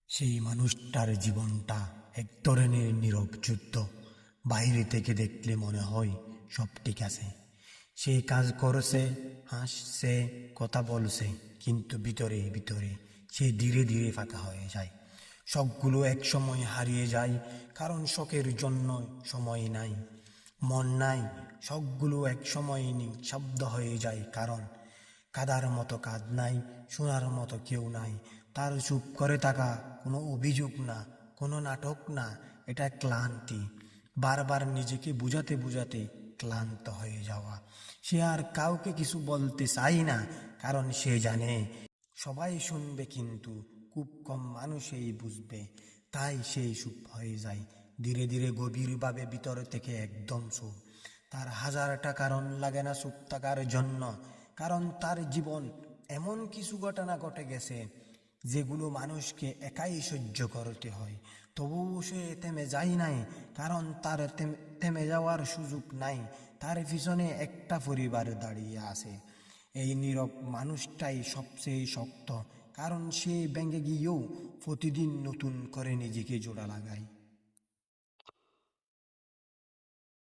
সেই মানুষটার জীবনটা এক ধরনের নীরব যুদ্ধ। বাইরে থেকে দেখলে মনে হয় সব ঠিক আছে, সে কাজ করছে, হাসছে, কথা বলছে, কিন্তু ভিতরে ভিতরে সে ধীরে ধীরে ফাঁকা হয়ে যায়। শখগুলো এক সময় হারিয়ে যায়, কারণ শখের জন্য সময় নাই, মন নাই। শখগুলো এক সময় নিঃশব্দ হয়ে যায়, কারণ কাদার মতো কাঁদ নাই, শোনার মতো কেউ নাই। তার চুপ করে থাকা কোনো অভিযোগ না, কোনো নাটক না, এটা ক্লান্তি। বারবার নিজেকে বুঝাতে বুঝাতে ক্লান্ত হয়ে যাওয়া। সে আর কাউকে কিছু বলতে চায় না, কারণ সে জানে সবাই শুনবে, কিন্তু খুব কম মানুষই বুঝবে। তাই সেই চুপ হয়ে যায়, ধীরে ধীরে গভীরভাবে ভিতর থেকে একদম চুপ। তার হাজারটা কারণ লাগে না চুপ থাকার জন্য, কারণ তার জীবন এমন কিছু ঘটনা ঘটে গেছে যেগুলো মানুষকে একাই সহ্য করতে হয়। তবুও সে থেমে যায় নাই, কারণ তার থেমে যাওয়ার সুযোগ নাই। তার পিছনে একটা পরিবার দাঁড়িয়ে আছে। এই নীরব মানুষটাই সবচেয়ে শক্ত, কারণ সে ভেঙে গিয়েও প্রতিদিন নতুন করে নিজেকে জোড়া লাগায়।